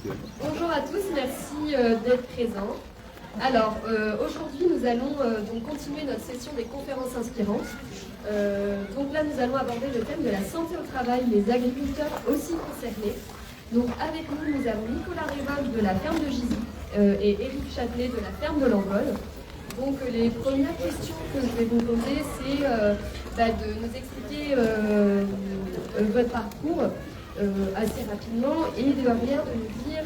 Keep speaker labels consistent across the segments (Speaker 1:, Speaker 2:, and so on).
Speaker 1: Bonjour à tous, merci d'être présents. Alors, aujourd'hui, nous allons donc continuer notre session des conférences inspirantes. Donc là, nous allons aborder le thème de la santé au travail, les agriculteurs aussi concernés. Donc avec nous, nous avons Nicolas Révolte de la ferme de Gizy et Éric Châtelet de la ferme de l'Envol. Donc les premières questions que je vais vous poser, c'est de nous expliquer votre parcours assez rapidement et derrière de nous dire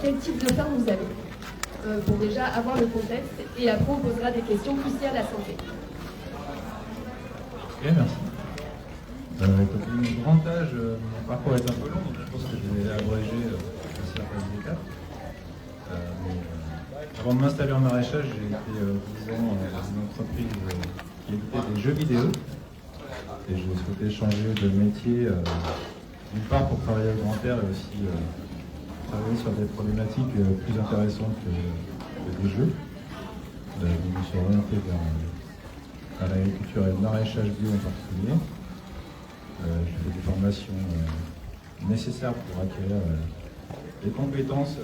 Speaker 1: quel type de ferme vous avez pour déjà avoir le contexte, et après on posera des questions plus liées à la santé.
Speaker 2: Ok, merci. Au grand âge, mon parcours est un peu long, donc je pense que je vais abréger certaines étapes. Avant de m'installer en maraîchage, j'ai été 10 ans dans une entreprise qui éditait des jeux vidéo. Et j'ai souhaité changer de métier, d'une part pour travailler au grand air et aussi travailler sur des problématiques plus intéressantes que des jeux. Je me suis orienté vers l'agriculture et le maraîchage bio en particulier. J'ai fait des formations nécessaires pour acquérir des compétences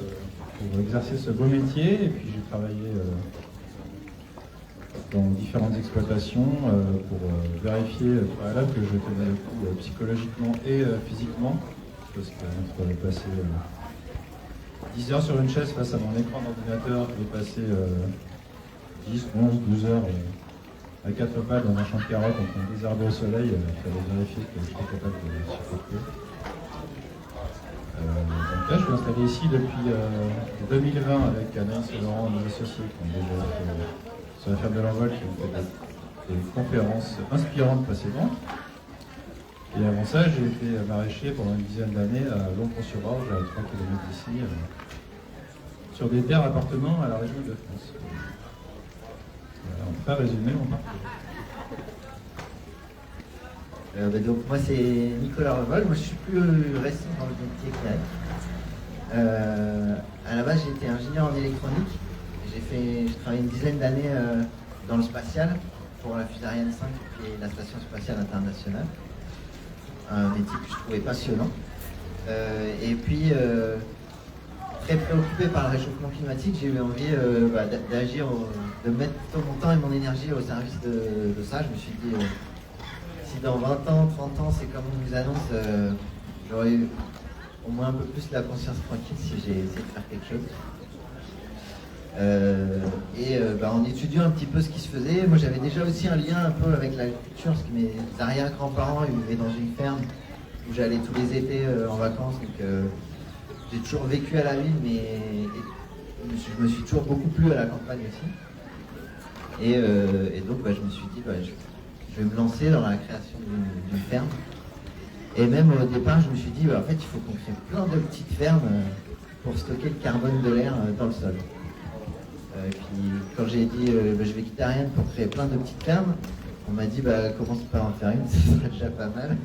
Speaker 2: pour exercer ce beau métier. Et puis j'ai travaillé dans différentes exploitations pour vérifier préalable que je tenais le coup psychologiquement et physiquement. Parce qu'entre passer 10 heures sur une chaise face à mon écran d'ordinateur et passer 10, 11, 12 heures à 4 pattes dans un champ de carottes en train de désherber au soleil, il fallait vérifier que j'étais capable de supporter. Donc là, je suis installé ici depuis 2020 avec Anaïs et Laurent, mes associés, qui ont déjà sur la ferme de l'Envol, qui ont fait des conférences inspirantes précédentes. Et avant ça, j'ai été maraîcher pendant une dizaine d'années à Longpont-sur-Orge, à 3 km d'ici, sur des terres appartenant à la région de France. On peut pas résumer mon parcours.
Speaker 3: Donc moi c'est Nicolas Révolte, moi je suis plus récent dans le métier que Eric. À la base j'ai été ingénieur en électronique, j'ai travaillé une dizaine d'années dans le spatial pour la fusée Ariane 5 qui est la station spatiale internationale. Un métier que je trouvais passionnant. Et puis très préoccupé par le réchauffement climatique, j'ai eu envie d'agir, de mettre tout mon temps et mon énergie au service de ça. Je me suis dit si dans 20 ans, 30 ans, c'est comme on nous annonce, j'aurais eu au moins un peu plus la conscience tranquille si j'ai essayé de faire quelque chose. En étudiant un petit peu ce qui se faisait, moi j'avais déjà aussi un lien un peu avec l'agriculture, parce que mes arrière-grands-parents ils vivaient dans une ferme où j'allais tous les étés en vacances, donc j'ai toujours vécu à la ville, mais je me suis toujours beaucoup plu à la campagne aussi. Et donc je me suis dit, je vais me lancer dans la création d'une ferme. Et même au départ, je me suis dit, en fait, il faut qu'on crée plein de petites fermes pour stocker le carbone de l'air dans le sol. Et puis quand j'ai dit, je vais quitter Ariane pour créer plein de petites fermes, on m'a dit, commence par en faire une, ce serait déjà pas mal.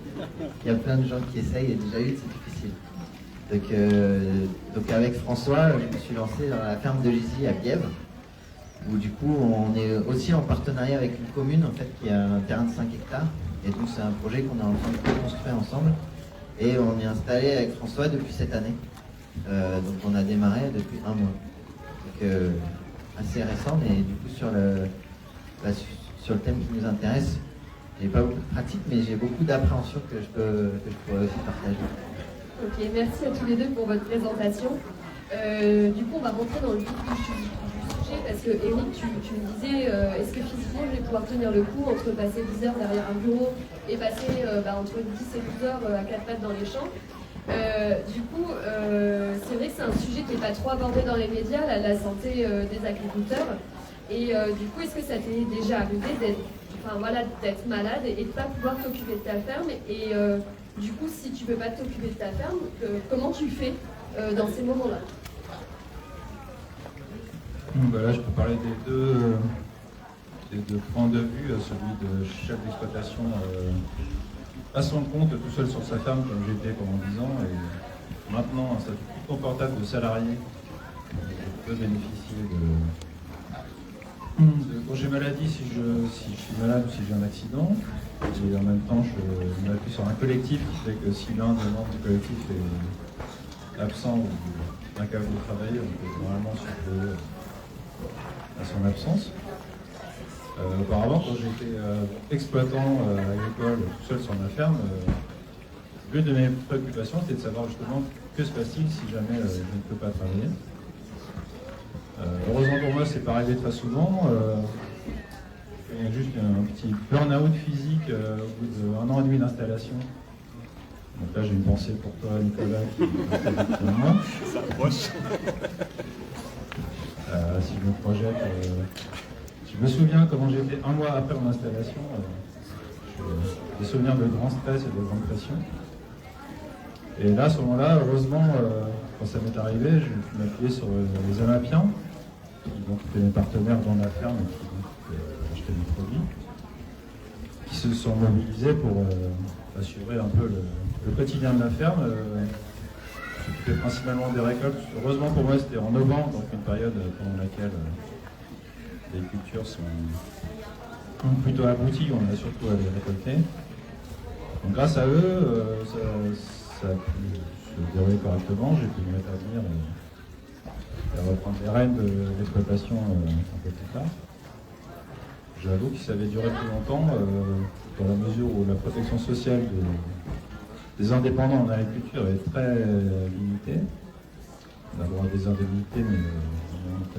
Speaker 3: Il y a plein de gens qui essayent, et déjà une, c'est difficile. Donc avec François, je me suis lancé dans la ferme de Gizy à Bièvre, où du coup on est aussi en partenariat avec une commune en fait qui a un terrain de 5 hectares. Et donc c'est un projet qu'on est en train de construire ensemble. Et on est installé avec François depuis cette année. Donc on a démarré depuis 1 mois. Donc assez récent, mais du coup sur le thème qui nous intéresse, j'ai pas beaucoup de pratique, mais j'ai beaucoup d'appréhension que je pourrais aussi partager.
Speaker 1: Ok, merci à tous les deux pour votre présentation. Du coup, on va rentrer dans le vif du sujet parce que Éric, tu me disais, est-ce que physiquement je vais pouvoir tenir le coup entre passer 10 heures derrière un bureau et passer entre 10 et 12 heures à 4 pattes dans les champs. Du coup, c'est vrai que c'est un sujet qui n'est pas trop abordé dans les médias, la santé des agriculteurs. Et du coup, est-ce que ça t'est déjà arrivé d'être malade et de ne pas pouvoir t'occuper de ta ferme? Et du coup, si tu ne peux pas t'occuper de ta ferme, comment tu fais dans ces moments-là?
Speaker 2: Là, je peux parler des deux points de vue, celui de chef d'exploitation à son compte, tout seul sur sa ferme, comme j'étais pendant 10 ans, et maintenant un statut plus confortable de salarié. Je peux bénéficier de congé maladie si je suis malade ou si j'ai un accident. Et en même temps, je m'appuie sur un collectif qui fait que si l'un des membres du collectif est absent ou incapable de travailler, on peut normalement supposer à son absence. Auparavant, quand j'étais exploitant agricole tout seul sur ma ferme, l'une de mes préoccupations était de savoir justement que se passe-t-il si jamais je ne peux pas travailler. Heureusement pour moi, c'est pas arrivé très souvent. Il y a juste un petit burn-out physique au bout d'1 an et demi d'installation. Donc là, j'ai une pensée pour toi, Nicolas, qui est moi.
Speaker 4: Ça approche.
Speaker 2: Si je me projette, je me souviens comment j'étais 1 mois après mon installation. Des souvenirs de grand stress et de grande pression. Et là, à ce moment-là, heureusement, quand ça m'est arrivé, je me suis appuyé sur les Olympiens, qui donc étaient mes partenaires dans la ferme et qui donc achetaient des produits, qui se sont mobilisés pour assurer un peu le quotidien de la ferme. Je m'occupais principalement des récoltes. Heureusement pour moi, c'était en novembre, donc une période pendant laquelle les cultures sont plutôt abouties, on a surtout à les récolter. Donc grâce à eux, ça a pu se dérouler correctement, j'ai pu me rétablir et reprendre les rênes de l'exploitation un peu plus tard. J'avoue que ça avait duré plus longtemps, dans la mesure où la protection sociale des indépendants en agriculture est très limitée. On a droit à des indemnités, mais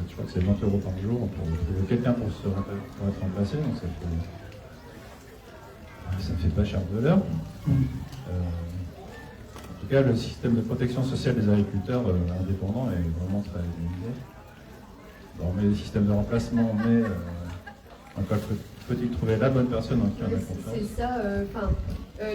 Speaker 2: je crois que c'est 20 € par jour pour trouver quelqu'un pour être remplacé, donc ça ne fait pas cher de l'heure. En tout cas, le système de protection sociale des agriculteurs indépendants est vraiment très limité. On met des systèmes de remplacement, mais encore faut-il trouver la bonne personne en qui on a confiance.
Speaker 1: C'est ça,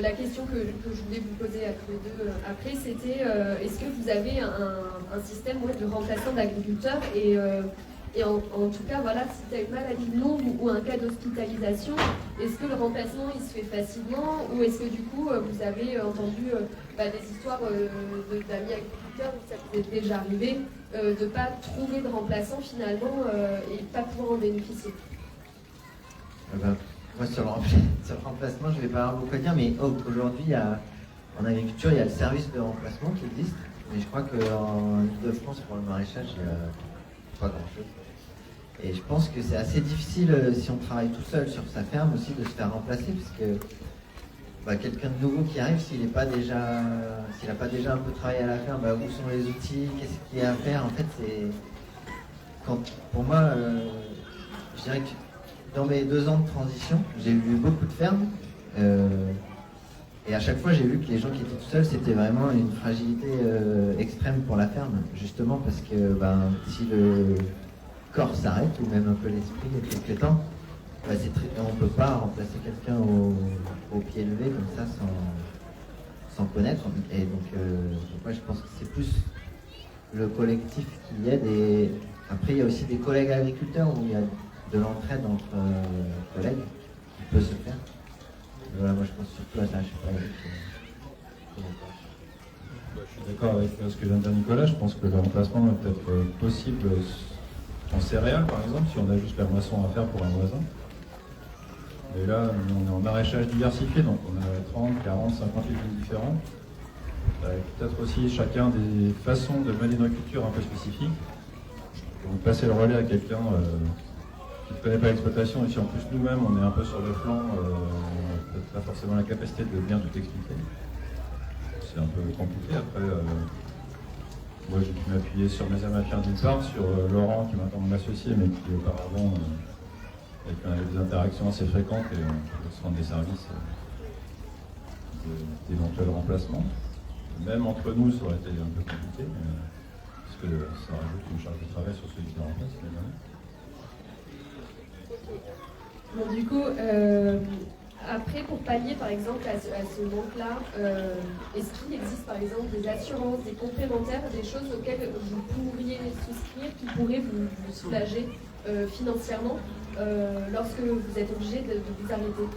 Speaker 1: la question que je voulais vous poser à tous les deux après, c'était est-ce que vous avez un système de remplaçant d'agriculteurs et en tout cas, voilà, si tu as une maladie longue ou un cas d'hospitalisation, est-ce que le remplacement il se fait facilement ou est-ce que du coup vous avez entendu des histoires d'amis agriculteurs où ça vous est déjà arrivé de ne pas trouver de remplaçant finalement et pas pouvoir en bénéficier?
Speaker 3: Moi, sur le remplacement, je ne vais pas avoir beaucoup à dire, mais aujourd'hui, en agriculture, il y a le service de remplacement qui existe. Mais je crois qu'en Ile-de-France, pour le maraîchage, il n'y a pas grand-chose. Et je pense que c'est assez difficile, si on travaille tout seul sur sa ferme aussi, de se faire remplacer, parce que quelqu'un de nouveau qui arrive, s'il n'a pas déjà un peu travaillé à la ferme, où sont les outils, qu'est-ce qu'il y a à faire? En fait, pour moi, je dirais que dans mes 2 ans de transition, j'ai vu beaucoup de fermes et à chaque fois j'ai vu que les gens qui étaient tout seuls, c'était vraiment une fragilité extrême pour la ferme, justement parce que si le corps s'arrête, ou même un peu l'esprit et quelques temps, on ne peut pas remplacer quelqu'un au pied levé comme ça sans connaître. Et donc moi je pense que c'est plus le collectif qui aide. Et après il y a aussi des collègues agriculteurs où il y a de l'entraide entre collègues qui peut se faire. Mais voilà, moi je pense surtout à ça, je sais pas.
Speaker 2: Je suis d'accord avec ce que vient de dire Nicolas, je pense que le remplacement est peut-être possible en céréales par exemple, si on a juste la moisson à faire pour un voisin. Mais là, on est en maraîchage diversifié, donc on a 30, 40, 50 légumes différents. Avec peut-être aussi chacun des façons de mener nos cultures un peu spécifiques. Donc passer le relais à quelqu'un qui ne connaît pas l'exploitation, et si en plus nous-mêmes on est un peu sur le flanc, on n'a peut-être pas forcément la capacité de bien tout expliquer. C'est un peu compliqué. Après, moi j'ai pu m'appuyer sur mes amapiens d'une part, sur Laurent qui maintenant mon associé, mais qui auparavant avec qui on avait des interactions assez fréquentes et on pouvait se rendre des services d'éventuels remplacements. Même entre nous, ça aurait été un peu compliqué, parce que ça rajoute une charge de travail sur celui qui remplace, évidemment.
Speaker 1: Bon, du coup, après, pour pallier par exemple à ce manque-là, est-ce qu'il existe par exemple des assurances, des complémentaires, des choses auxquelles vous pourriez souscrire qui pourraient vous soulager financièrement lorsque vous êtes obligé de vous arrêter?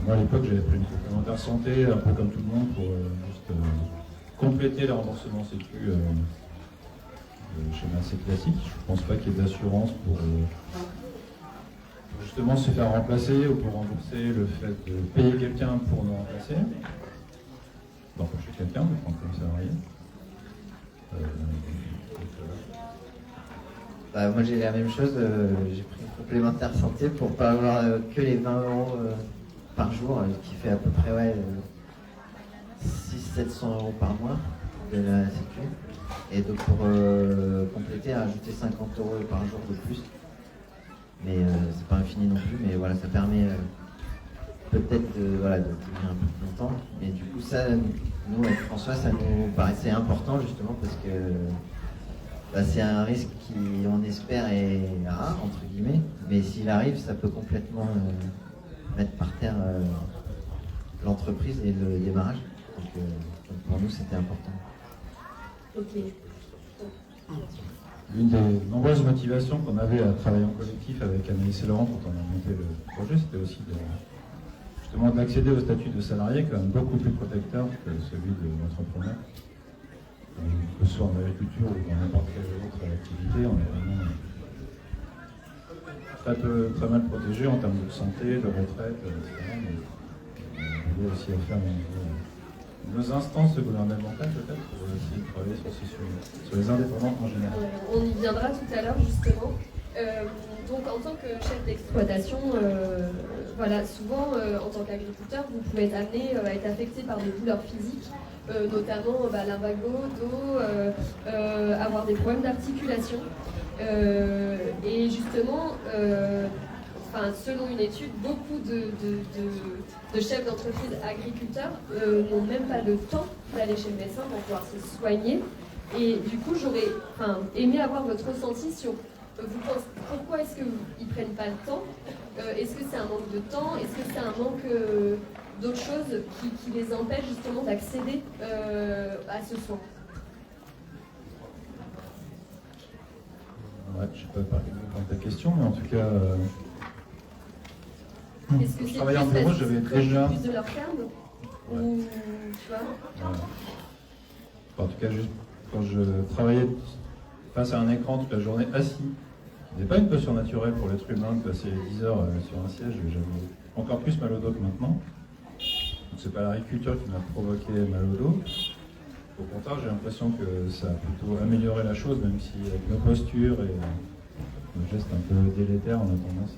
Speaker 2: Moi à l'époque j'avais pris une complémentaire santé, un peu comme tout le monde, pour juste compléter les remboursements sécu. Schéma assez classique. Je ne pense pas qu'il y ait d'assurance pour justement se faire remplacer ou pour rembourser le fait de payer quelqu'un pour nous remplacer. D'embaucher quelqu'un, de prendre comme salarié.
Speaker 3: Bah, moi j'ai la même chose, j'ai pris une complémentaire santé pour pas avoir que les 20 euros par jour, ce qui fait à peu près 600-700 € par mois de la sécu. Et donc pour compléter, rajouter 50 € par jour de plus. Mais c'est pas infini non plus, mais voilà, ça permet peut-être de tenir un peu plus longtemps. Et du coup ça, nous avec François, ça nous paraissait important justement parce que c'est un risque qui, on espère, est rare, entre guillemets, mais s'il arrive, ça peut complètement mettre par terre l'entreprise et le démarrage. Donc pour nous, c'était important.
Speaker 1: Ok.
Speaker 2: L'une des nombreuses motivations qu'on avait à travailler en collectif avec Anaïs et Laurent quand on a monté le projet, c'était aussi justement d'accéder au statut de salarié, quand même beaucoup plus protecteur que celui de l'entrepreneur. Que ce soit en agriculture ou dans n'importe quelle autre activité, on est vraiment très mal protégé en termes de santé, de retraite, etc. On doit aussi à faire nos instances gouvernementales peut-être pour essayer de travailler sur ces sujets, sur les indépendants en général.
Speaker 1: On y viendra tout à l'heure justement. Donc en tant que chef d'exploitation, souvent en tant qu'agriculteur, vous pouvez être amené à être affecté par des douleurs physiques, notamment lumbago, dos, avoir des problèmes d'articulation. Et justement, selon une étude, beaucoup de chefs d'entreprise agriculteurs n'ont même pas le temps d'aller chez le médecin pour pouvoir se soigner. Et du coup, j'aurais aimé avoir votre ressenti sur vous pensez, pourquoi est-ce qu'ils ne prennent pas le temps. Est-ce que c'est un manque de temps? Est-ce que c'est un manque d'autres choses qui les empêchent justement d'accéder à ce soin?
Speaker 2: Ouais, je ne sais pas par ta question, mais en tout cas,
Speaker 1: est-ce que
Speaker 2: je travaillais en bureau, j'avais déjà...
Speaker 1: plus de leur terme
Speaker 2: ouais.
Speaker 1: Ou, tu vois
Speaker 2: En tout cas, juste quand je travaillais face à un écran toute la journée assis, ce n'est pas une posture naturelle pour l'être humain de passer 10 heures sur un siège, j'avais encore plus mal au dos que maintenant. Donc c'est pas l'agriculture qui m'a provoqué mal au dos. Au contraire, j'ai l'impression que ça a plutôt amélioré la chose, même si avec nos postures et nos gestes un peu délétères, on a tendance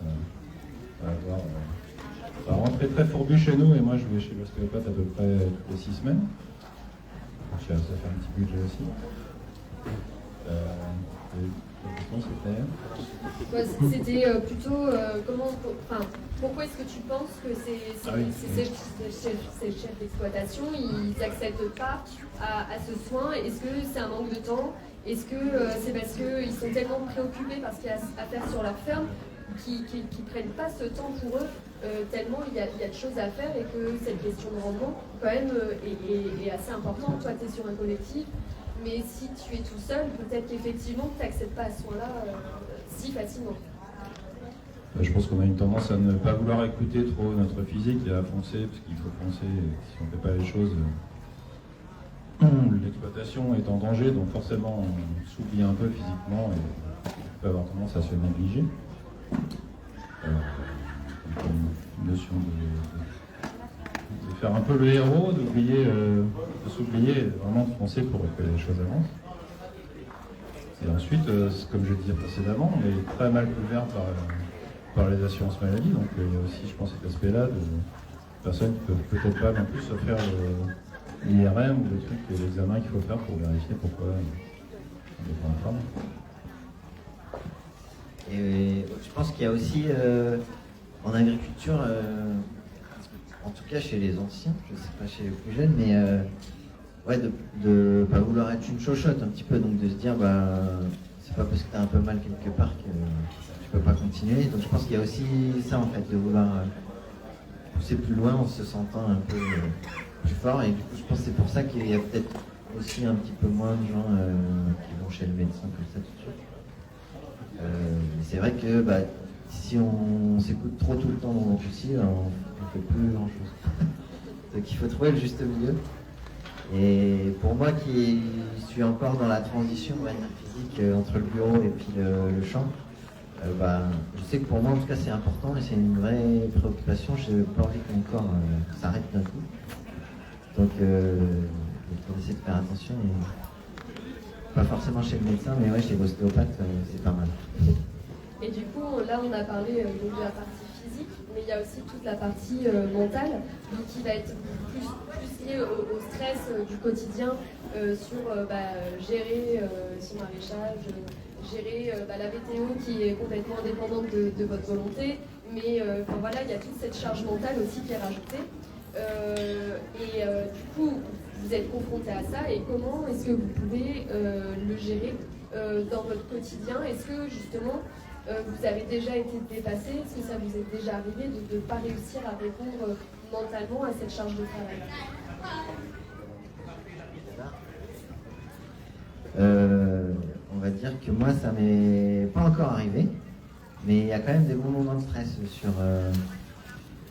Speaker 2: à rentrer très fourbu chez nous. Et moi, je vais chez l'ostéopathe à peu près toutes les 6 semaines. Donc, ça fait un petit budget aussi.
Speaker 1: C'était plutôt pourquoi est-ce que tu penses que ces chefs d'exploitation ils n'acceptent pas à ce soin? Est-ce que c'est un manque de temps? Est-ce que c'est parce qu'ils sont tellement préoccupés par ce qu'il y a à faire sur leur ferme qu'ils ne prennent pas ce temps pour eux, tellement il y a de choses à faire et que cette question de rendement quand même est assez importante. Toi tu es sur un collectif, mais si tu es tout seul, peut-être qu'effectivement tu n'accèdes pas à ce soin-là si facilement.
Speaker 2: Je pense qu'on a une tendance à ne pas vouloir écouter trop notre physique et à foncer, parce qu'il faut foncer, si on ne fait pas les choses, l'exploitation est en danger, donc forcément on s'oublie un peu physiquement et on peut avoir tendance à se négliger. Une notion de faire un peu le héros, de s'oublier, vraiment de foncer pour que les choses avancent. Et ensuite, comme je le disais précédemment, on est très mal couvert par les assurances maladie, donc il y a aussi, je pense, cet aspect-là de personnes qui peuvent peut-être pas non plus se faire l'IRM ou le truc, l'examen qu'il faut faire pour vérifier pourquoi on est pas en forme.
Speaker 3: Et je pense qu'il y a aussi en agriculture, en tout cas chez les anciens, je ne sais pas chez les plus jeunes, mais de pas vouloir être une chochotte un petit peu, donc de se dire c'est pas parce que tu as un peu mal quelque part que tu peux pas continuer. Donc je pense qu'il y a aussi ça en fait, de vouloir pousser plus loin en se sentant un peu plus fort, et du coup je pense que c'est pour ça qu'il y a peut-être aussi un petit peu moins de gens qui vont chez le médecin comme ça tout de suite. Mais c'est vrai que si on s'écoute trop tout le temps aussi, on ne fait plus grand chose. Donc il faut trouver le juste milieu. Et pour moi qui suis encore dans la transition de manière physique entre le bureau et puis le champ, je sais que pour moi en tout cas c'est important et c'est une vraie préoccupation. Je n'ai pas envie que mon corps s'arrête d'un coup. Donc il faut essayer de faire attention. pas forcément chez le médecin, mais ouais, chez l'ostéopathe, c'est pas mal.
Speaker 1: Et du coup, là, on a parlé donc de la partie physique, mais il y a aussi toute la partie mentale, donc qui va être plus liée au stress du quotidien, sur gérer son maraîchage, gérer la météo qui est complètement indépendante de votre volonté, mais voilà, il y a toute cette charge mentale aussi qui est rajoutée. Du coup, vous êtes confronté à ça, et comment est-ce que vous pouvez le gérer dans votre quotidien? Est-ce que justement vous avez déjà été dépassé? Est-ce que ça vous est déjà arrivé de ne pas réussir à répondre mentalement à cette charge de travail?
Speaker 3: On va dire que moi, ça m'est pas encore arrivé, mais il y a quand même des bons moments de stress sur...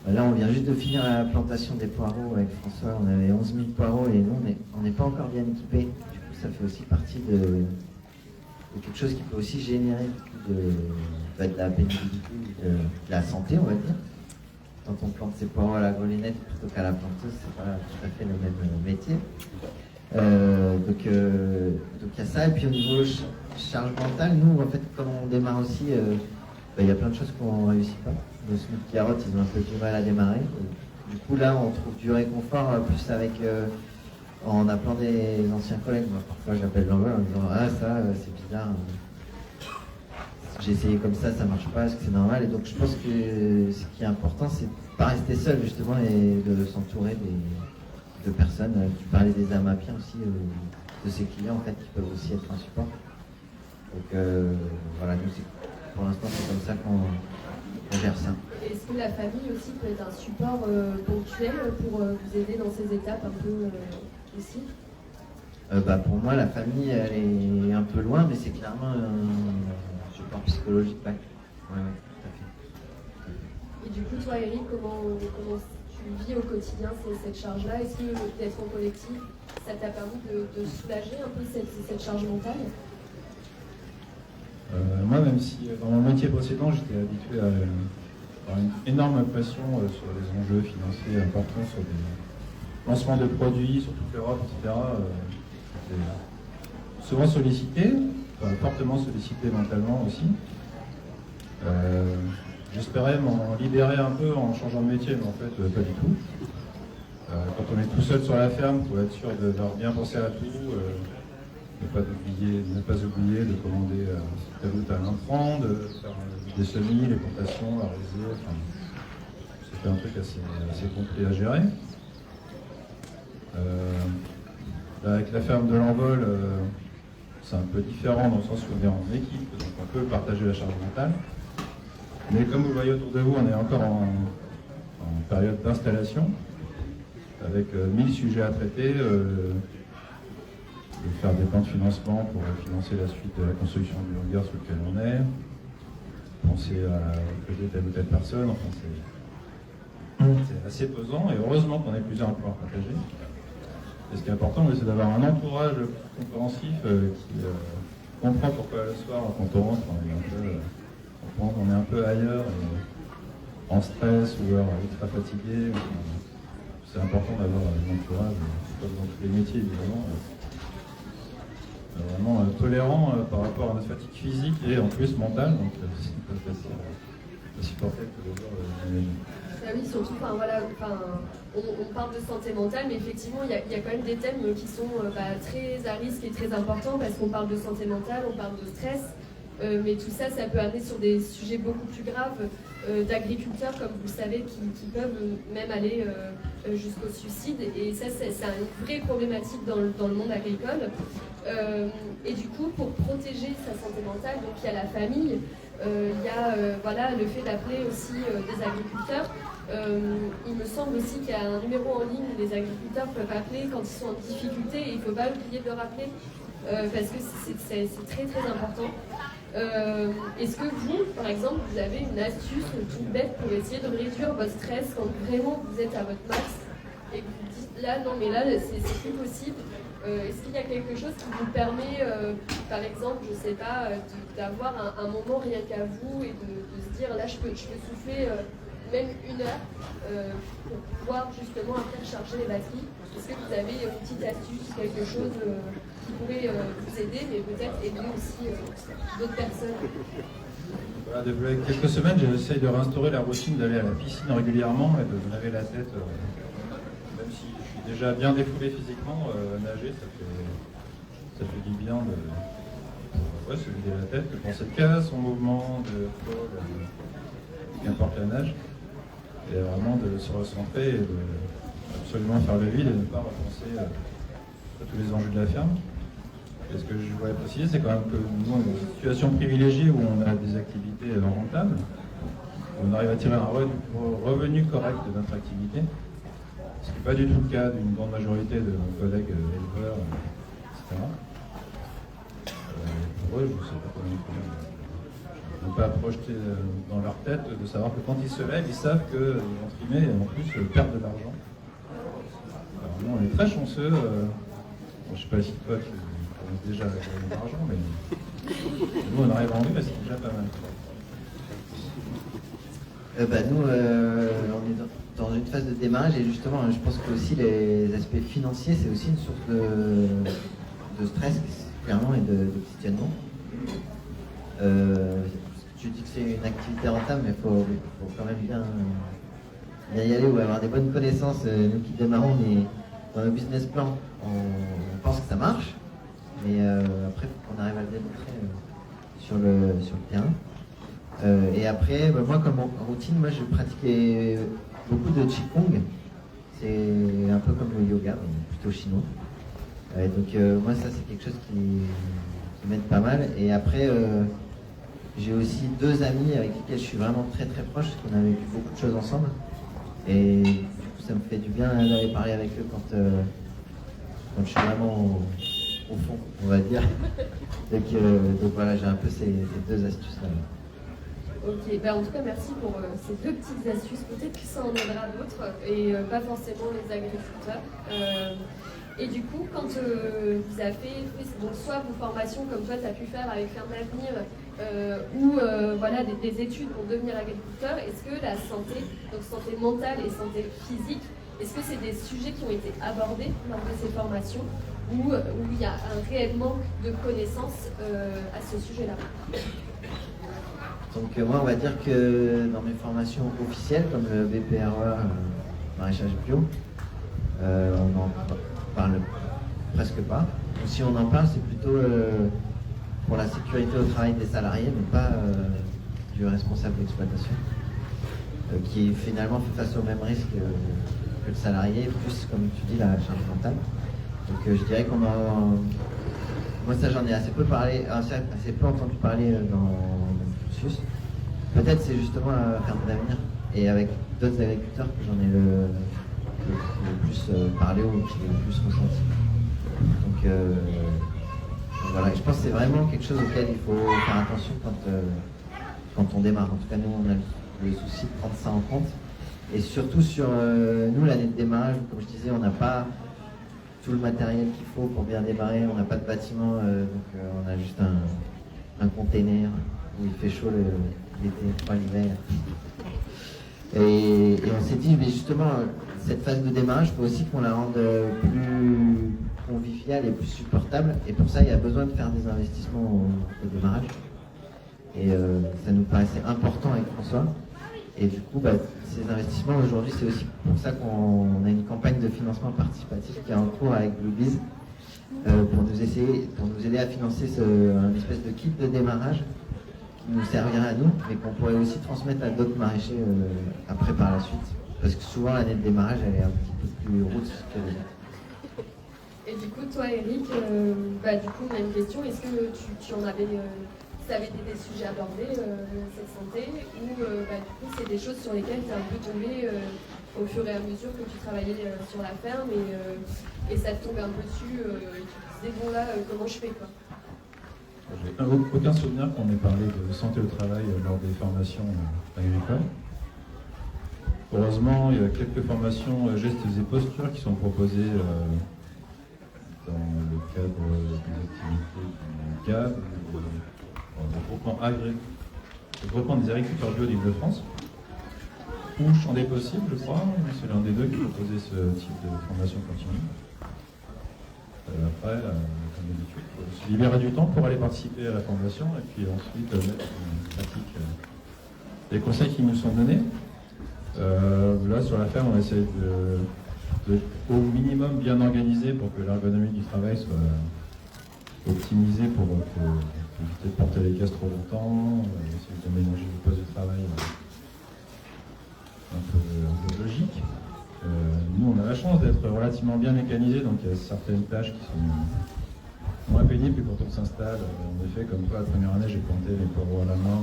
Speaker 3: Là, on vient juste de finir la plantation des poireaux avec François. On avait 11 000 poireaux et nous, on n'est pas encore bien équipés. Du coup, ça fait aussi partie de quelque chose qui peut aussi générer de la pénibilité, de la santé, on va dire. Quand on plante ses poireaux à la grelinette plutôt qu'à la planteuse, c'est pas tout à fait le même métier. Donc il y a ça. Et puis au niveau charge mentale, nous, en fait, quand on démarre aussi, il y a plein de choses qu'on ne réussit pas. Le smoothie carotte, ils ont un peu du mal à démarrer. Du coup, là, on trouve du réconfort plus avec... en appelant des anciens collègues. Moi, parfois, j'appelle l'envol en disant « Ah, ça, c'est bizarre. J'ai essayé comme ça marche pas. Est-ce que c'est normal ?» Et donc, je pense que ce qui est important, c'est de ne pas rester seul, justement, et de s'entourer de personnes. Tu parlais des amapiens aussi, de ses clients, en fait, qui peuvent aussi être un support. Donc, voilà, nous, pour l'instant, c'est comme ça qu'on gère ça.
Speaker 1: Est-ce que la famille aussi peut être un support ponctuel pour vous aider dans ces étapes un peu aussi?
Speaker 3: Pour moi, la famille, elle est un peu loin, mais c'est clairement un support psychologique. Ouais, tout à fait.
Speaker 1: Et du coup, toi, Eric, comment tu vis au quotidien cette charge-là? Est-ce que d'être en collectif, ça t'a permis de soulager un peu cette charge mentale?
Speaker 2: Moi, même si dans mon métier précédent, j'étais habitué à avoir une énorme pression sur les enjeux financiers importants, sur des lancements de produits, sur toute l'Europe, etc. J'étais souvent sollicité, fortement sollicité mentalement aussi. J'espérais m'en libérer un peu en changeant de métier, mais en fait, pas du tout. Quand on est tout seul sur la ferme, il faut être sûr de bien penser à tout. Ne pas oublier de commander tel ou tel intrant, de faire des semis, les plantations, arroser. Enfin, c'était un truc assez compliqué à gérer. Là, avec la ferme de l'Envol, c'est un peu différent dans le sens où on est en équipe, donc on peut partager la charge mentale. Mais comme vous le voyez autour de vous, on est encore en période d'installation, avec 1000 sujets à traiter. De faire des plans de financement pour financer la suite de la construction du hangar sur lequel on est, penser à recruter telle ou telle personne, enfin c'est assez pesant, et heureusement qu'on est plusieurs à pouvoir partager. Et ce qui est important, c'est d'avoir un entourage compréhensif qui comprend pourquoi le soir, quand on rentre, on est un peu ailleurs, en stress ou alors ultra fatigué. C'est important d'avoir un entourage, comme dans tous les métiers évidemment. Vraiment tolérant par rapport à notre fatigue physique et en plus mentale, donc c'est pas facile à supporter tous les jours, j'imagine.
Speaker 1: Ah oui, surtout, on parle de santé mentale, mais effectivement, il y a quand même des thèmes qui sont très à risque et très importants, parce qu'on parle de santé mentale, on parle de stress, mais tout ça, ça peut amener sur des sujets beaucoup plus graves d'agriculteurs, comme vous le savez, qui peuvent même aller jusqu'au suicide, et ça, c'est une vraie problématique dans le monde agricole. Et du coup, pour protéger sa santé mentale, donc il y a la famille, il y a le fait d'appeler aussi des agriculteurs. Il me semble aussi qu'il y a un numéro en ligne où les agriculteurs peuvent appeler quand ils sont en difficulté, et il ne faut pas oublier de le rappeler, parce que c'est très très important. Est-ce que vous, par exemple, vous avez une astuce toute bête pour essayer de réduire votre stress quand vraiment vous êtes à votre max et que vous dites là, non mais là c'est plus possible? Est-ce qu'il y a quelque chose qui vous permet, par exemple, je sais pas, d'avoir un moment rien qu'à vous et de se dire là je peux souffler même 1 heure pour pouvoir justement après recharger les batteries. Est-ce que vous avez une petite astuce, quelque chose qui pourrait vous aider, mais peut-être aider aussi d'autres personnes?
Speaker 2: Voilà, depuis quelques semaines, j'essaye de réinstaurer la routine d'aller à la piscine régulièrement et de me laver la tête. Même si je suis déjà bien défoulé physiquement, nager, ça fait du bien de se vider la tête, de penser qu'à son mouvement, de qu'importe la nage, et vraiment de se recentrer et de absolument faire le vide et ne pas repenser à tous les enjeux de la ferme. Et ce que je voudrais préciser, c'est quand même que nous, on est dans une situation privilégiée où on a des activités rentables, où on arrive à tirer un revenu correct de notre activité, ce qui n'est pas du tout le cas d'une grande majorité de nos collègues éleveurs, etc. Pour eux, je ne sais pas comment ils ne pas projeter dans leur tête de savoir que quand ils se lèvent, ils savent qu'ils vont trimer et en plus perdre de l'argent. Alors nous, on est très chanceux. Je ne sais pas si toi, tu commences déjà à gagner de l'argent, mais nous, on arrive en vue, c'est déjà pas mal.
Speaker 3: Nous, on est dans une phase de démarrage et justement, je pense que aussi les aspects financiers, c'est aussi une source de stress, clairement, et de questionnement. Tu dis que c'est une activité rentable, mais il faut quand même bien y aller ou avoir des bonnes connaissances. Nous qui démarrons, dans nos business plans, on pense que ça marche, mais après, il faut qu'on arrive à le démontrer sur le terrain. Et après, moi, comme routine, je pratiquais beaucoup de Qigong. C'est un peu comme le yoga, mais plutôt chinois. Donc moi, ça, c'est quelque chose qui m'aide pas mal. Et après, j'ai aussi 2 amis avec lesquels je suis vraiment très très proche, parce qu'on a vécu beaucoup de choses ensemble. Et du coup, ça me fait du bien d'aller parler avec eux quand je suis vraiment au fond, on va dire. Donc voilà, j'ai un peu ces 2 astuces-là.
Speaker 1: Ok, en tout cas merci pour ces 2 petites astuces, peut-être que ça en aidera d'autres, et pas forcément les agriculteurs. Et du coup, quand vous avez fait donc, soit vos formations comme toi tu as pu faire avec Ferme d'Avenir, ou voilà, des études pour devenir agriculteur, est-ce que la santé, donc santé mentale et santé physique, est-ce que c'est des sujets qui ont été abordés lors de ces formations, ou il y a un réel manque de connaissances à ce sujet-là?
Speaker 3: Donc moi, on va dire que dans mes formations officielles, comme le BPRE, maraîchage bio, on n'en parle presque pas. Ou si on en parle, c'est plutôt pour la sécurité au travail des salariés, mais pas du responsable d'exploitation, qui finalement fait face au même risque que le salarié, plus, comme tu dis, la charge mentale. Donc je dirais qu'on en... Moi, ça, j'en ai assez peu entendu parler dans mon cursus. Peut-être c'est justement la ferme d'avenir et avec d'autres agriculteurs que j'en ai le plus parlé ou que j'ai le plus ressenti. Donc voilà, et je pense que c'est vraiment quelque chose auquel il faut faire attention quand on démarre. En tout cas, nous, on a le souci de prendre ça en compte. Et surtout sur nous, l'année de démarrage, comme je disais, on n'a pas tout le matériel qu'il faut pour bien démarrer, on n'a pas de bâtiment, donc on a juste un container où il fait chaud l'été, pas l'hiver. Et on s'est dit, mais justement, cette phase de démarrage, il faut aussi qu'on la rende plus conviviale et plus supportable. Et pour ça, il y a besoin de faire des investissements au démarrage. Et ça nous paraissait important avec François. Et du coup, ces investissements, aujourd'hui, c'est aussi pour ça qu'on a une campagne de financement participatif qui est en cours avec Bluebees pour nous aider à financer un espèce de kit de démarrage qui nous servira à nous, mais qu'on pourrait aussi transmettre à d'autres maraîchers après par la suite. Parce que souvent, l'année de démarrage, elle est un petit peu plus roots que les autres.
Speaker 1: Et du coup, toi, Eric, du coup, on a une question. Est-ce que tu en avais... tu avais des sujets abordés, cette santé, ou du coup c'est des choses sur lesquelles tu es un peu tombé au fur et à mesure que tu travaillais sur la ferme et ça te tombait un peu dessus et tu te disais bon là comment je fais quoi?
Speaker 2: J'ai aucun souvenir qu'on ait parlé de santé au travail lors des formations agricoles. Heureusement, il y a quelques formations gestes et postures qui sont proposées dans le cadre des activités du CAB, le groupement des agriculteurs bio d'Île-de-France. ou Champ des possibles, je crois. C'est l'un des deux qui proposait ce type de formation continue. Après, comme d'habitude, il faut se libérer du temps pour aller participer à la formation et puis ensuite mettre en pratique les conseils qui nous sont donnés. Là, sur la ferme, on essaie de au minimum bien organiser pour que l'ergonomie du travail soit optimisée pour éviter de porter les caisses trop longtemps, essayer d'aménager les postes de travail un peu logique. Nous, on a la chance d'être relativement bien mécanisés, donc il y a certaines tâches qui sont moins pénibles que quand on s'installe. En effet, comme toi, la première année, j'ai planté les poireaux à la main,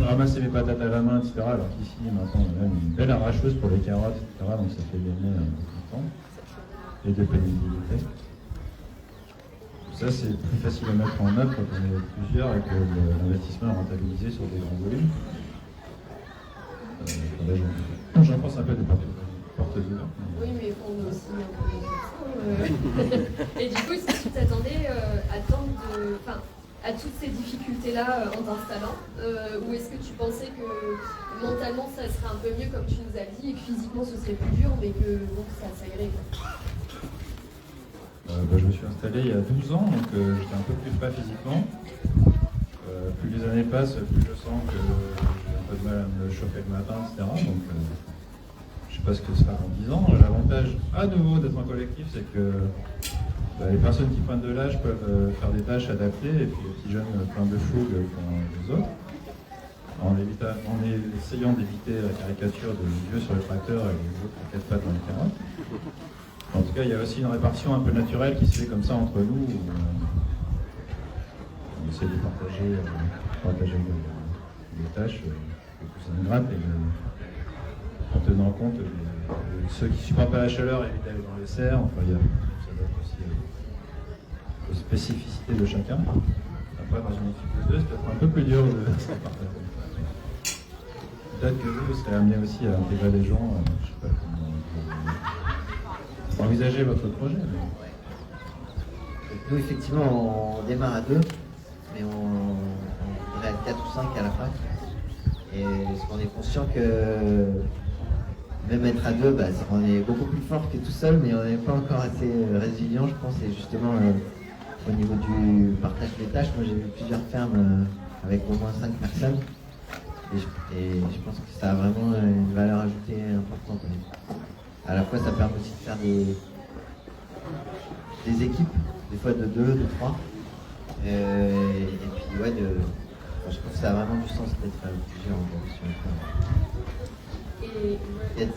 Speaker 2: ramasser mes patates à la main, etc. Alors qu'ici, maintenant, on a même une belle arracheuse pour les carottes, etc. Donc ça fait gagner beaucoup de temps et de pénibilité. Ça, c'est plus facile à mettre en œuvre quand on est plusieurs et que l'investissement est rentabilisé sur des grands volumes. J'en pense un peu des porte-douleurs.
Speaker 1: Oui, mais on est aussi un peu et du coup, est-ce que tu t'attendais à toutes ces difficultés-là en t'installant ou est-ce que tu pensais que mentalement ça serait un peu mieux comme tu nous as dit et que physiquement ce serait plus dur mais que bon, ça irait
Speaker 2: je me suis installé il y a 12 ans, donc j'étais un peu plus frais physiquement. Plus les années passent, plus je sens que j'ai un peu de mal à me chauffer le matin, etc. Donc je ne sais pas ce que ce sera dans 10 ans. L'avantage à nouveau d'être en collectif, c'est que les personnes qui pointent de l'âge peuvent faire des tâches adaptées et puis les petits jeunes pleins de fougue font les autres. En essayant d'éviter la caricature de vieux sur le tracteur et les autres à quatre pattes dans les carottes. En tout cas, il y a aussi une répartition un peu naturelle qui se fait comme ça entre nous. On essaie de partager les tâches les plus ingrates et en tenant compte de ceux qui ne supportent pas la chaleur, éviter d'aller dans les serres. Enfin, ça donne aussi aux spécificités de chacun. Après, dans une équipe de deux, c'est peut-être un peu plus dur de se partager. Peut-être que vous serez amené aussi à intégrer des gens, je ne sais pas comment envisager votre projet. Mais...
Speaker 3: Nous, effectivement, on démarre à 2, mais on irait à 4 ou 5 à la fin. Et parce qu'on est conscient que même être à 2, on est beaucoup plus fort que tout seul, mais on n'est pas encore assez résilient, je pense. Et justement, au niveau du partage des tâches, moi j'ai vu plusieurs fermes avec au moins 5 personnes. Et je pense que ça a vraiment une valeur ajoutée importante. À la fois, ça permet aussi de faire des équipes, des fois de 2, de 3. Et puis, je trouve que ça a vraiment du sens d'être plusieurs sur une ferme.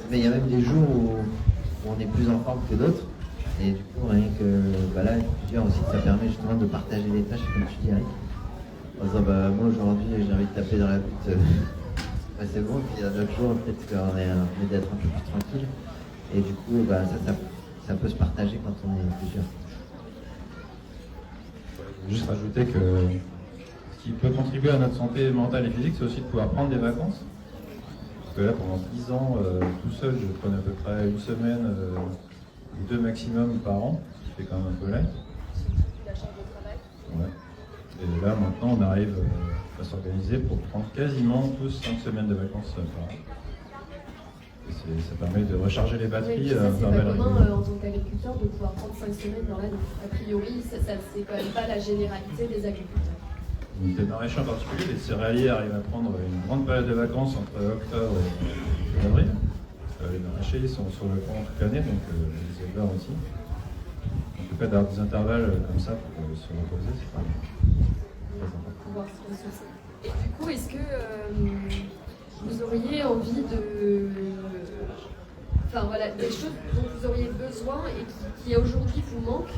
Speaker 3: Mais il y a même des jours où on est plus en forme que d'autres. Et du coup, rien que là, plusieurs aussi, ça permet justement de partager les tâches, comme tu dis, Eric. En disant, moi aujourd'hui, j'ai envie de taper dans la butte. C'est bon, puis il y a d'autres jours, peut-être qu'on est envie d'être un peu plus tranquille. Et du coup, ça peut se partager quand on est plusieurs.
Speaker 2: Je veux juste rajouter que ce qui peut contribuer à notre santé mentale et physique, c'est aussi de pouvoir prendre des vacances. Parce que là, pendant 10 ans, tout seul, je prenais à peu près une semaine ou 2 maximum par an, ce qui fait quand même un peu light.
Speaker 1: La charge de travail.
Speaker 2: Ouais. Et là, maintenant, on arrive à s'organiser pour prendre quasiment tous 5 semaines de vacances par an. Et ça permet de recharger les batteries.
Speaker 1: Ça, c'est pas commun en tant qu'agriculteur de pouvoir prendre 5 semaines dans l'année. A priori, c'est quand même pas la généralité des agriculteurs.
Speaker 2: Donc, les maraîchers en particulier, les céréaliers arrivent à prendre une grande période de vacances entre octobre et avril. Les maraîchers ils sont sur le pont toute l'année, donc les éleveurs aussi. En tout cas, d'avoir des intervalles comme ça pour se reposer, c'est pas très important.
Speaker 1: Pouvoir se ressourcer. Et du coup, est-ce que vous auriez envie des choses dont vous auriez besoin et qui aujourd'hui vous manquent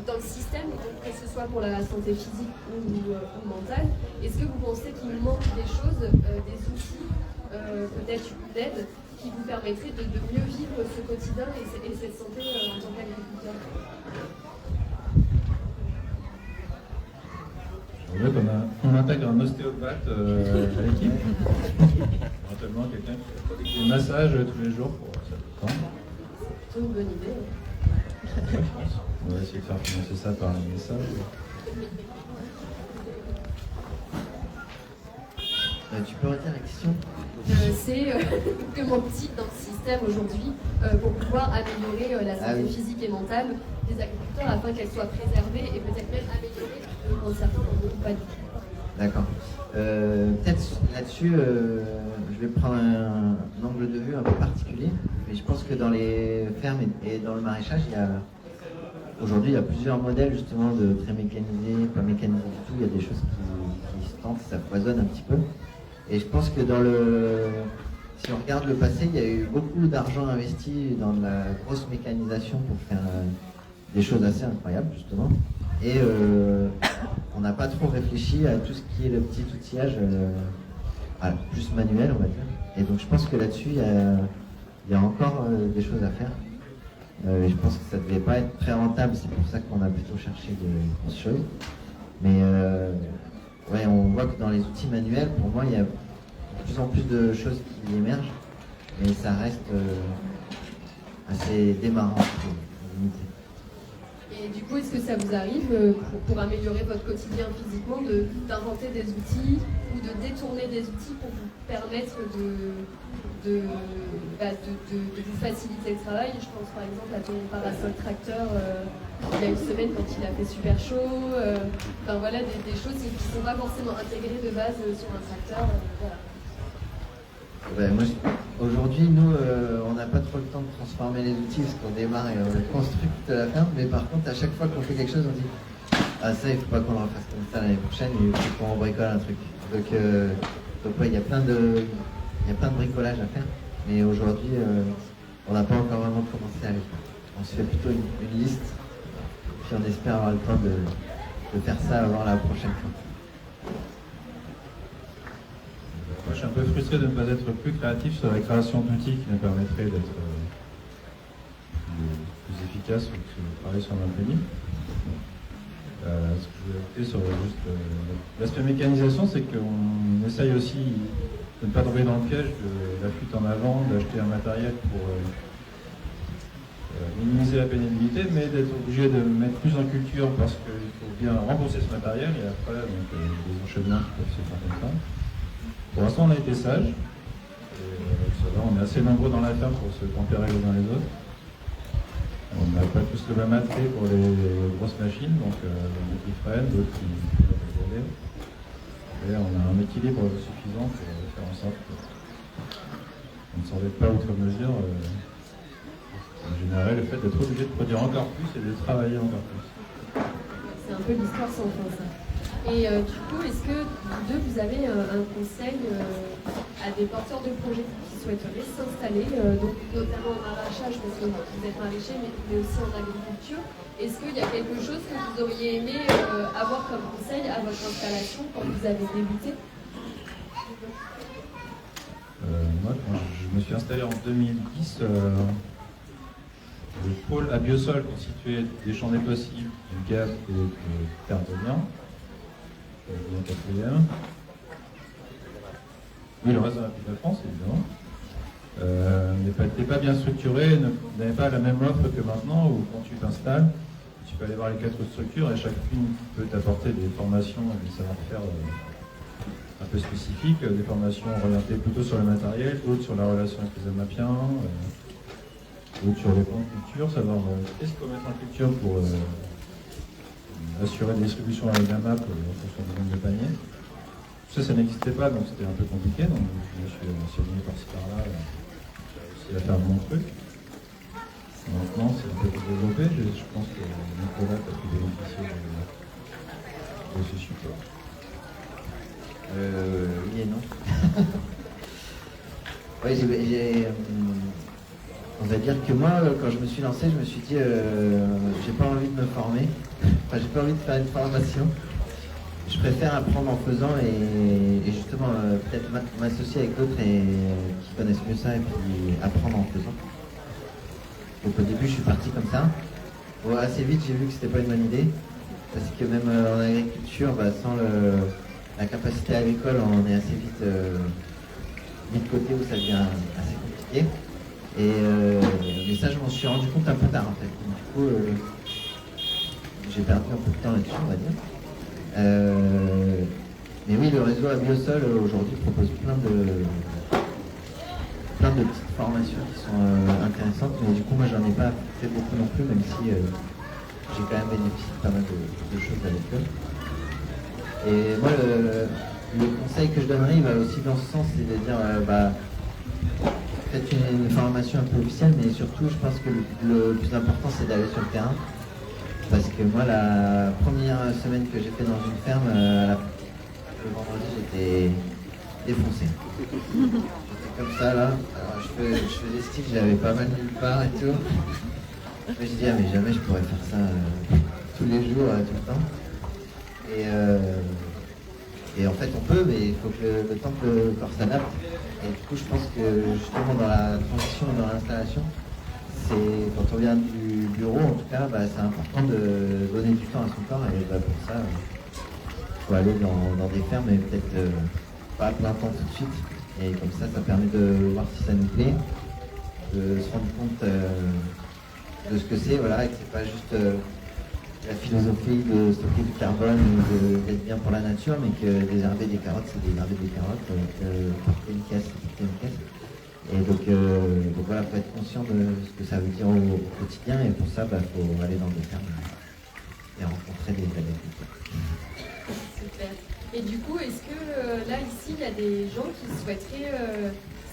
Speaker 1: dans le système, donc que ce soit pour la santé physique ou mentale, est-ce que vous pensez qu'il manque des choses, des outils, peut-être une aide qui vous permettrait de mieux vivre ce quotidien et cette santé en tant qu'agriculteur?
Speaker 2: Je voudrais qu'on intègre un ostéopathe à l'équipe. Éventuellement quelqu'un qui fait des massages tous les jours pour ça tout le temps.
Speaker 1: C'est une bonne idée.
Speaker 2: Ouais, je pense. On va essayer de faire financer ça par un message.
Speaker 3: Tu peux retirer la question?
Speaker 1: C'est que manque-t-il dans le système aujourd'hui pour pouvoir améliorer la santé physique et mentale des agriculteurs afin qu'elle soit préservée et peut-être même améliorée dans certains de compagnies.
Speaker 3: D'accord. Peut-être là-dessus, je vais prendre un angle de vue un peu particulier, mais je pense que dans les fermes et dans le maraîchage, aujourd'hui, il y a plusieurs modèles justement de très mécanisés, pas mécanisés du tout. Il y a des choses qui se tentent, ça foisonne un petit peu. Et je pense que si on regarde le passé, il y a eu beaucoup d'argent investi dans de la grosse mécanisation pour faire des choses assez incroyables justement. Et on n'a pas trop réfléchi à tout ce qui est le petit outillage plus manuel, on va dire. Et donc je pense que là-dessus, il y a encore des choses à faire. Je pense que ça ne devait pas être très rentable, c'est pour ça qu'on a plutôt cherché des grosses choses. Mais ouais, on voit que dans les outils manuels, pour moi, il y a de plus en plus de choses qui émergent, mais ça reste assez démarrant.
Speaker 1: Et du coup, est-ce que ça vous arrive, pour améliorer votre quotidien physiquement, d'inventer des outils ou de détourner des outils pour vous permettre de vous faciliter le travail? Je pense par exemple à ton parasol tracteur il y a une semaine quand il a fait super chaud. Enfin voilà, des choses qui ne sont pas forcément intégrées de base sur un tracteur. Voilà.
Speaker 3: Aujourd'hui, nous, on n'a pas trop le temps de transformer les outils parce qu'on démarre et on construit toute la ferme. Mais par contre, à chaque fois qu'on fait quelque chose, on dit ah ça, il ne faut pas qu'on le refasse comme ça l'année prochaine, il faut qu'on bricole un truc. Donc ouais, il y a plein de bricolage à faire. Mais aujourd'hui, on n'a pas encore vraiment commencé à le faire. On se fait plutôt une liste, puis on espère avoir le temps de faire ça avant la prochaine fois.
Speaker 2: Moi, je suis un peu frustré de ne pas être plus créatif sur la création d'outils qui nous permettraient d'être plus efficaces sur le travail sur l'imprégnée. Ce que je voulais ajouter sur l'aspect mécanisation, c'est qu'on essaye aussi de ne pas tomber dans le piège de la fuite en avant, d'acheter un matériel pour minimiser la pénibilité, mais d'être obligé de mettre plus en culture parce qu'il faut bien rembourser ce matériel et après des enchaînements qui peuvent se faire comme ça. Pour l'instant, on a été sages. Ça va, on est assez nombreux dans la ferme pour se tempérer les uns les autres. On n'a pas tous le même attrait pour les grosses machines, donc il y en a qui freinent, d'autres qui peuvent rigoler. Et on a un équilibre suffisant pour faire en sorte qu'on ne s'embête pas outre mesure. Ça générait le fait d'être obligé de produire encore plus et de travailler encore plus.
Speaker 1: C'est un peu l'histoire sans fin, ça. Et du coup, est-ce que vous deux, vous avez un conseil à des porteurs de projets qui souhaiteraient s'installer, donc notamment en maraîchage, parce que vous êtes maraîcher, mais aussi en agriculture? Est-ce qu'il y a quelque chose que vous auriez aimé avoir comme conseil à votre installation quand vous avez débuté?
Speaker 2: Moi, quand je me suis installé en 2010, le pôle à biosol constitué des champs des possibles, du Gap et de terre de liens. Oui, le reste de la France, évidemment. N'était pas bien structuré, n'avait pas la même offre que maintenant, où quand tu t'installes, tu peux aller voir les 4 structures et chacune peut t'apporter des formations et des savoir-faire un peu spécifiques, des formations orientées plutôt sur le matériel, d'autres sur la relation avec les amapiens, d'autres sur les plans de culture, savoir qu'est-ce qu'il faut mettre en culture pour assurer la distribution avec la map en fonction du nombre de paniers. Ça n'existait pas, donc c'était un peu compliqué, donc je me suis renseigné par-ci par-là, j'ai réussi à faire mon truc. Maintenant, c'est un peu plus développé, je pense que Nicolas a pu bénéficier de ce support.
Speaker 3: Oui et non. Oui, on va dire que moi, quand je me suis lancé, je me suis dit, j'ai pas envie de me former, enfin, j'ai pas envie de faire une formation. Je préfère apprendre en faisant et justement peut-être m'associer avec d'autres qui connaissent mieux ça et puis apprendre en faisant. Donc au début, je suis parti comme ça. Bon, assez vite, j'ai vu que c'était pas une bonne idée parce que même en agriculture, sans la capacité agricole, on est assez vite mis de côté où ça devient assez compliqué. Mais ça, je m'en suis rendu compte un peu tard en fait. Du coup, j'ai perdu un peu de temps là-dessus, on va dire. Mais oui, le réseau Abiosol aujourd'hui propose plein de petites formations qui sont intéressantes, mais du coup moi j'en ai pas fait beaucoup non plus, même si j'ai quand même bénéficié de pas mal de choses avec eux. Et moi le conseil que je donnerais il va aussi dans ce sens, c'est de dire faites une formation un peu officielle, mais surtout je pense que le plus important c'est d'aller sur le terrain. Parce que moi la première semaine que j'ai fait dans une ferme, le vendredi j'étais défoncé. Comme ça là, alors je faisais style, j'avais pas mal nulle part et tout. Mais je dis mais jamais je pourrais faire ça tous les jours, tout le temps. Et en fait on peut, mais il faut que le temps que le corps s'adapte. Et du coup je pense que justement dans la transition et dans l'installation, c'est quand on vient du bureau en tout cas, c'est important de donner du temps à son corps et pour ça il faut aller dans des fermes et peut-être pas à plein temps tout de suite. Et comme ça permet de voir si ça nous plaît, de se rendre compte de ce que c'est, voilà, et que c'est pas juste la philosophie de stocker du carbone ou d'être bien pour la nature, mais que désherber des carottes, c'est désherber des carottes, porter une caisse, c'est porter une caisse. Et donc voilà, il faut être conscient de ce que ça veut dire au quotidien, et pour ça, faut aller dans des fermes et rencontrer des agriculteurs.
Speaker 1: Super. Et du coup, est-ce que là, ici, il y a des gens qui souhaiteraient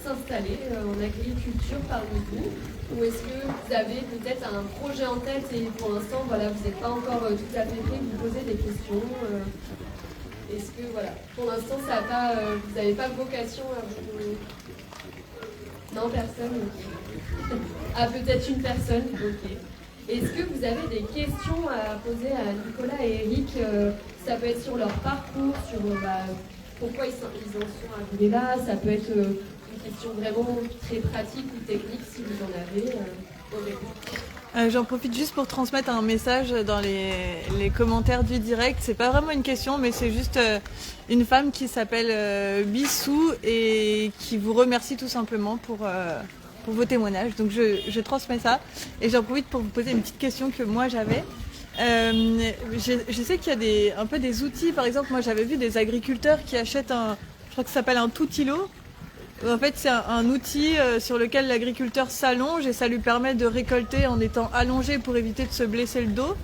Speaker 1: s'installer en agriculture parmi vous? Ou est-ce que vous avez peut-être un projet en tête et pour l'instant, voilà, vous n'êtes pas encore tout à fait prêt, vous posez des questions Est-ce que, voilà, pour l'instant, ça a pas, vous n'avez pas vocation à vous... Non, personne. Ah, peut-être une personne, ok. Est-ce que vous avez des questions à poser à Nicolas et Eric ça peut être sur leur parcours, sur pourquoi ils en sont arrivés là, ça peut être une question vraiment très pratique ou technique si vous en avez.
Speaker 4: J'en profite juste pour transmettre un message dans les commentaires du direct. C'est pas vraiment une question, mais c'est juste une femme qui s'appelle Bissou et qui vous remercie tout simplement pour vos témoignages. Donc je transmets ça et j'en profite pour vous poser une petite question que moi j'avais. Je sais qu'il y a un peu des outils. Par exemple, moi j'avais vu des agriculteurs qui achètent je crois que ça s'appelle un toutilo. En fait, c'est un outil sur lequel l'agriculteur s'allonge et ça lui permet de récolter en étant allongé pour éviter de se blesser le dos.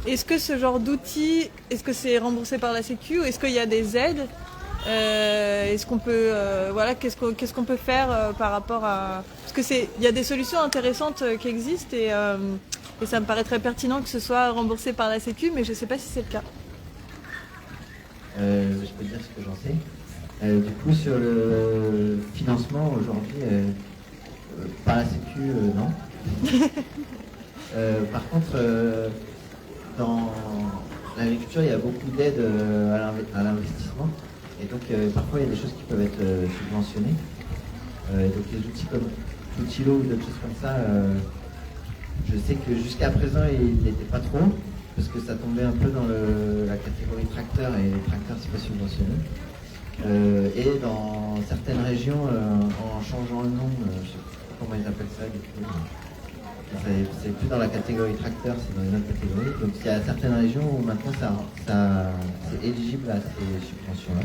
Speaker 4: Est-ce que ce genre d'outil, est-ce que c'est remboursé par la Sécu ou est-ce qu'il y a des aides est-ce qu'on peut, qu'est-ce qu'on peut faire par rapport à... Parce que il y a des solutions intéressantes qui existent et ça me paraît très pertinent que ce soit remboursé par la Sécu, mais je ne sais pas si c'est le cas.
Speaker 3: Je peux dire ce que j'en sais. Du coup, sur le financement aujourd'hui, par la Sécu, non. Par contre, dans l'agriculture, il y a beaucoup d'aides à l'investissement. Et donc, parfois, il y a des choses qui peuvent être subventionnées. Donc, les outils comme Toutilo ou d'autres choses comme ça, je sais que jusqu'à présent, il n'était pas trop, parce que ça tombait un peu dans la catégorie tracteur, et les tracteurs, c'est pas subventionné. Et dans certaines régions, en changeant le nom, je ne sais pas comment ils appellent ça, du coup, c'est plus dans la catégorie tracteur, c'est dans une autre catégorie. Donc il y a certaines régions où maintenant c'est éligible à ces subventions-là.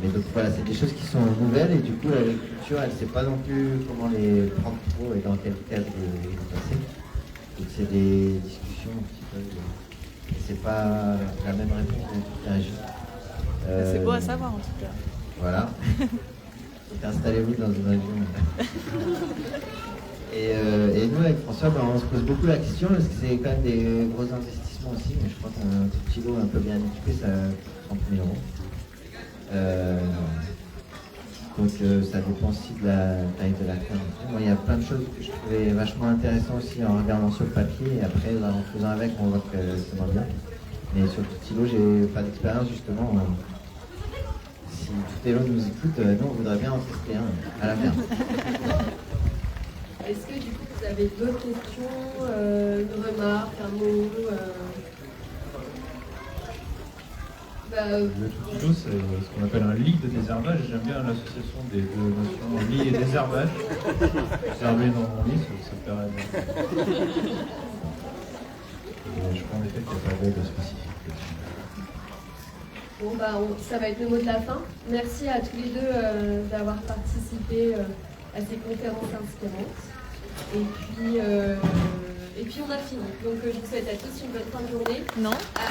Speaker 3: Mais donc voilà, c'est des choses qui sont nouvelles et du coup l'agriculture, elle ne sait pas non plus comment les prendre trop et dans quel cadre les passer. Donc c'est des discussions un petit peu. C'est pas la même réponse dans toutes les régions.
Speaker 4: C'est beau à savoir en tout cas.
Speaker 3: Voilà. Donc installez-vous dans une région. Et nous avec François, on se pose beaucoup la question parce que c'est quand même des gros investissements aussi, mais je crois qu'un petit kilo un peu bien équipé, ça coûte 30 000 €. Donc ça dépend aussi de la taille de la ferme. Moi, il y a plein de choses que je trouvais vachement intéressantes aussi en regardant sur le papier et après en faisant avec on voit que c'est moins bien. Mais sur le petit kilo, j'ai pas d'expérience justement. Si tout est long nous écoute, nous on voudrait bien en tester un à la ferme.
Speaker 1: Est-ce que du coup vous avez d'autres questions, une remarque, un mot
Speaker 2: Le toutilo, c'est ce qu'on appelle un lit de désherbage. J'aime bien l'association des deux notions, lit et désherbage. Désherber dans mon lit, ça me paraît bien. Et je crois en effet qu'il n'y a pas d'aide spécifique.
Speaker 1: Bon, bah, ça va être le mot de la fin. Merci à tous les deux d'avoir participé à ces conférences inspirantes. Et puis on a fini. Donc je vous souhaite à tous une bonne fin de journée.
Speaker 4: Non.
Speaker 1: À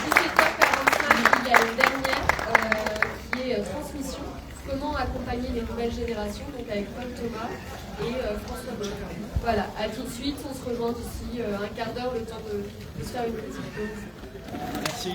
Speaker 1: 17h45, il y a une dernière qui est transmission. Comment accompagner les nouvelles générations, donc avec Paul Thomas et François Bonnet. Voilà, à tout de suite. On se rejoint d'ici un quart d'heure, le temps de se faire une petite pause.
Speaker 5: Merci.